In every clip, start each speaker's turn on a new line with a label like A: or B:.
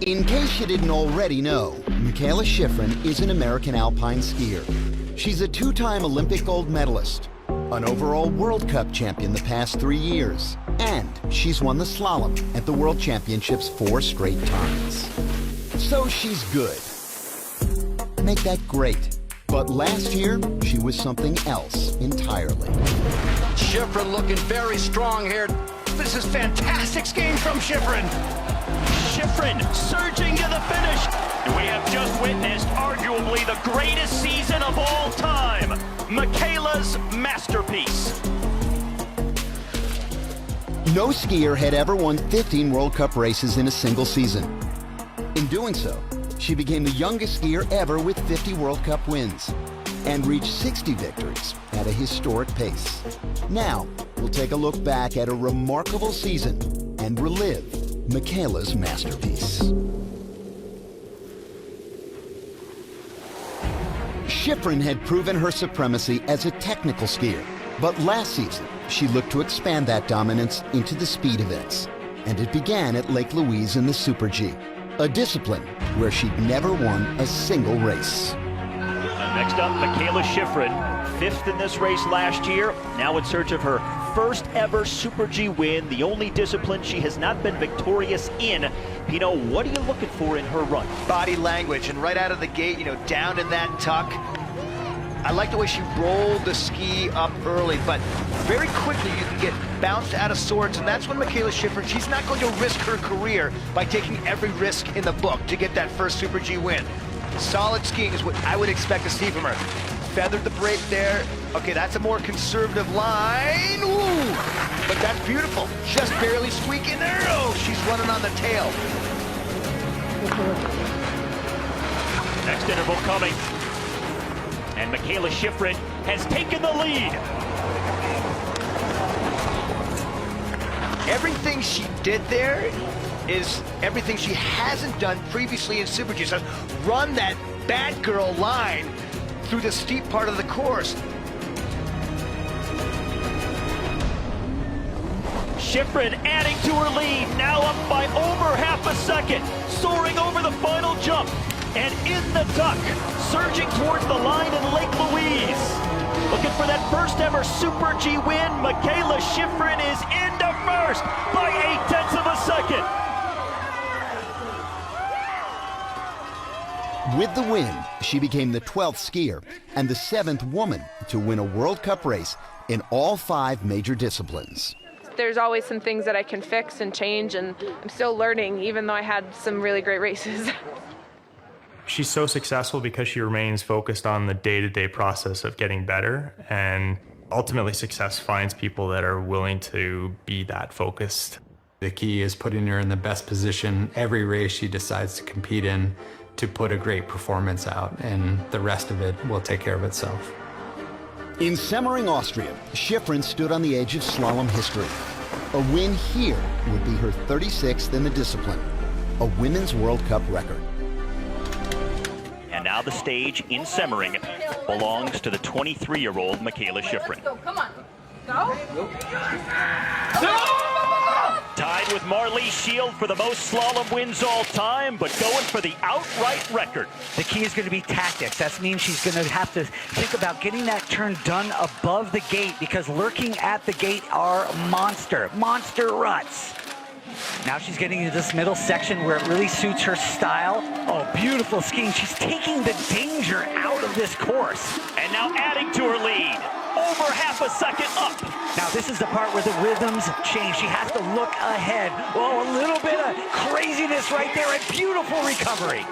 A: In case you didn't already know, Mikaela Shiffrin is an American alpine skier. She's a two-time Olympic gold medalist, an overall World Cup champion the past 3 years, and she's won the slalom at the World Championships 4 straight times. So she's good. Make that great. But last year, she was something else entirely.
B: Shiffrin looking very strong here.
C: This is fantastic skiing from Shiffrin. Shiffrin surging to the finish. We have just witnessed arguably the greatest season of all time. Mikaela's masterpiece.
A: No skier had ever won 15 World Cup races in a single season. In doing so, she became the youngest skier ever with 50 World Cup wins and reached 60 victories at a historic pace. Now, we'll take a look back at a remarkable season and relive Mikaela's masterpiece. Shiffrin had proven her supremacy as a technical skier, but last season, she looked to expand that dominance into the speed events, and it began at Lake Louise in the Super G, a discipline where she'd never won a single race.
C: Next up, Mikaela Shiffrin, 5th in this race last year, now in search of her first ever Super G win, the only discipline she has not been victorious in. Pino, what are you looking for in her run?
D: Body language, and right out of the gate, down in that tuck. I like the way she rolled the ski up early, but very quickly you can get bounced out of sorts, and that's when Mikaela Shiffrin, she's not going to risk her career by taking every risk in the book to get that first Super G win. Solid skiing is what I would expect to see from her. Feathered the break there. Okay, that's a more conservative line. Ooh, but that's beautiful. Just barely squeaking there. Oh, she's running on the tail.
C: Next interval coming. And Mikaela Shiffrin has taken the lead.
D: Everything she did there is everything she hasn't done previously in Super G. So run that bad girl line through the steep part of the course.
C: Shiffrin adding to her lead, now up by over half a second, soaring over the final jump, and in the tuck, surging towards the line in Lake Louise. Looking for that first ever Super G win, Mikaela Shiffrin is into first by 0.8 of a second.
A: With the win, she became the 12th skier and the 7th woman to win a World Cup race in all 5 major disciplines.
E: There's always some things that I can fix and change, and I'm still learning, even though I had some really great races.
F: She's so successful because she remains focused on the day-to-day process of getting better, and ultimately success finds people that are willing to be that focused.
G: The key is putting her in the best position every race she decides to compete in to put a great performance out, and the rest of it will take care of itself.
A: In Semmering, Austria, Shiffrin stood on the edge of slalom history. A win here would be her 36th in the discipline, a women's World Cup record.
C: And now the stage in Semmering belongs to the 23-year-old Mikaela Shiffrin.
E: Come on, go.
C: Tied with Marlee Shield for the most slalom wins all time, but going for the outright record.
H: The key is going to be tactics. That means she's going to have to think about getting that turn done above the gate, because lurking at the gate are monster ruts. Now she's getting into this middle section where it really suits her style. Oh, beautiful skiing. She's taking the danger out of this course.
C: And now adding to her lead. Over half a second up.
H: Now this is the part where the rhythms change. She has to look ahead. Oh, a little bit of craziness right there, and beautiful recovery.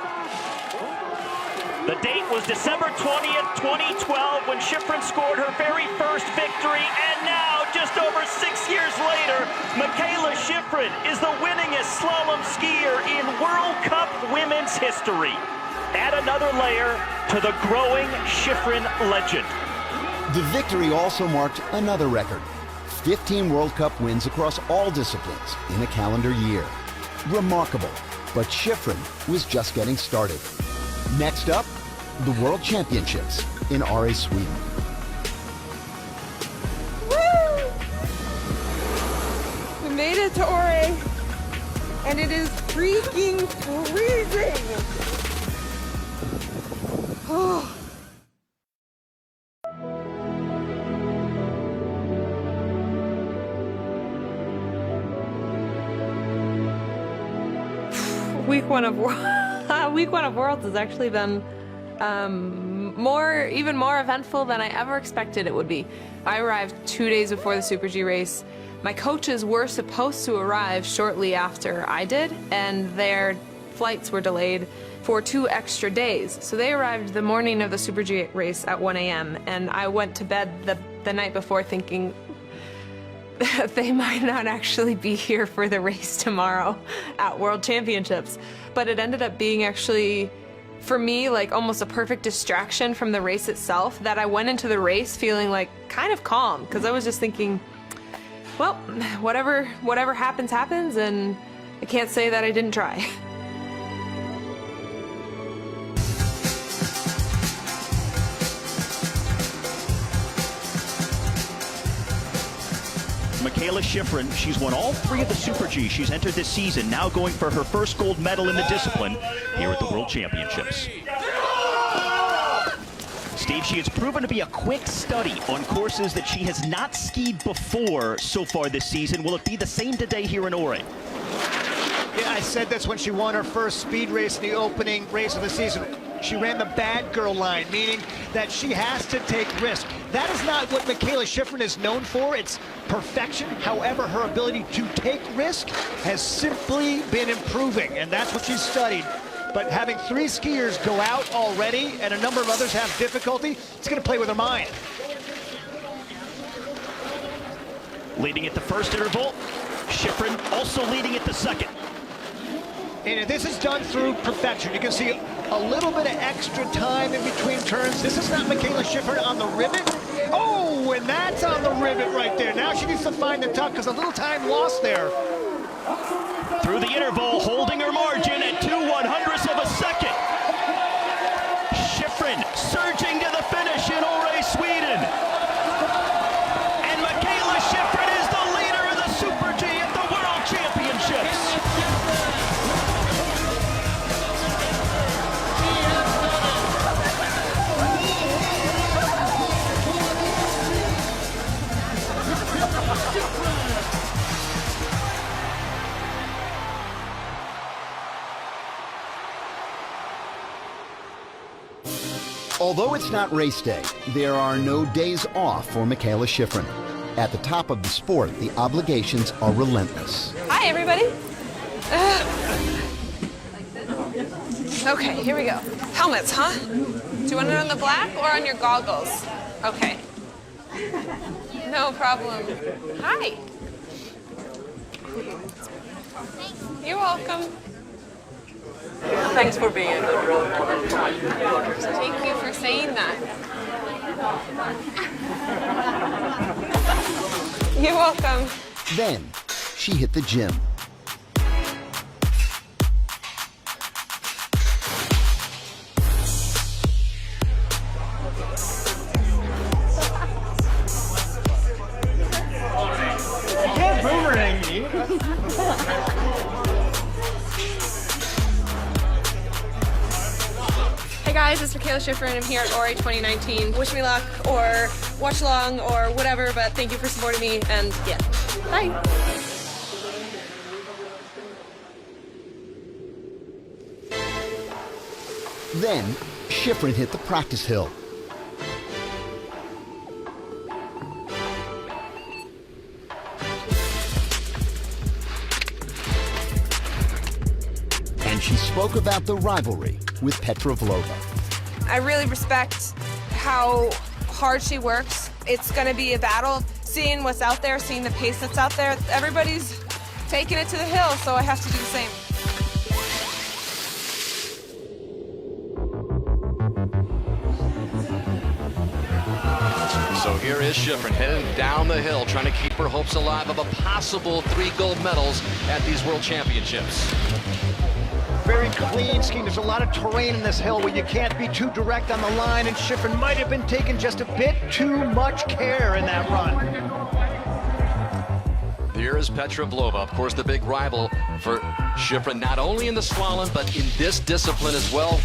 C: The date was December 20th, 2012, when Shiffrin scored her very first victory, and now, just over 6 years later, Mikaela Shiffrin is the winningest slalom skier in World Cup women's history. Add another layer to the growing Shiffrin legend.
A: The victory also marked another record, 15 World Cup wins across all disciplines in a calendar year. Remarkable, but Shiffrin was just getting started. Next up, the World Championships in Åre, Sweden.
E: Woo! We made it to Åre. and it is freaking freezing. Oh. Week one of Worlds has actually been even more eventful than I ever expected it would be. I arrived 2 days before the Super G race. My coaches were supposed to arrive shortly after I did, and their flights were delayed for 2 extra days. So they arrived the morning of the Super G race at 1 a.m. and I went to bed the night before thinking that they might not actually be here for the race tomorrow at World Championships. But it ended up being actually, for me, like almost a perfect distraction from the race itself, that I went into the race feeling like kind of calm, because I was just thinking, well, whatever happens, happens, and I can't say that I didn't try.
I: Mikaela Shiffrin, she's won all 3 of the Super G she's entered this season, now going for her first gold medal in the discipline here at the World Championships. Steve, she has proven to be a quick study on courses that she has not skied before so far this season. Will it be the same today here in Ore?
D: Yeah, I said this when she won her first speed race in the opening race of the season. She ran the bad girl line, meaning that she has to take risk. That is not what Mikaela Shiffrin is known for. It's perfection. However, her ability to take risk has simply been improving, and that's what she's studied. But having 3 skiers go out already and a number of others have difficulty, it's going to play with her mind.
I: Leading at the first interval, Shiffrin also leading at the second.
D: And this is done through perfection. You can see a little bit of extra time in between turns. This is not Mikaela Shiffrin on the rivet. Oh, and that's on the rivet right there. Now she needs to find the tuck because a little time lost there.
I: Through the interval, holding her margin at 2/100ths of a second. Shiffrin surging to the finish in Ore, Sweden. And Mikaela Shiffrin is the leader of the Super G at the World Championships.
A: Although it's not race day, there are no days off for Mikaela Shiffrin. At the top of the sport, the obligations are relentless.
E: Hi, everybody. Okay, here we go. Helmets, huh? Do you want it on the black or on your goggles? Okay. No problem. Hi. You're welcome.
J: Thanks for being a good role model.
E: Thank you for saying that. You're welcome.
A: Then, she hit the gym.
D: You can't boomerang me.
E: Hey guys, it's Mikaela Shiffrin. I'm here at Ore 2019. Wish me luck or watch along or whatever, but thank you for supporting me, and yeah, bye.
A: Then, Shiffrin hit the practice hill. And she spoke about the rivalry with Petrovlova.
E: I really respect how hard she works. It's going to be a battle. Seeing what's out there, seeing the pace that's out there, everybody's taking it to the hill, so I have to do the same.
B: So here is Shiffrin heading down the hill, trying to keep her hopes alive of a possible 3 gold medals at these World Championships.
D: Very clean skiing. There's a lot of terrain in this hill where you can't be too direct on the line, and Shiffrin might have been taking just a bit too much care in that run.
B: The here is Petrovlova, of course, the big rival for Shiffrin, not only in the slalom, but in this discipline as well.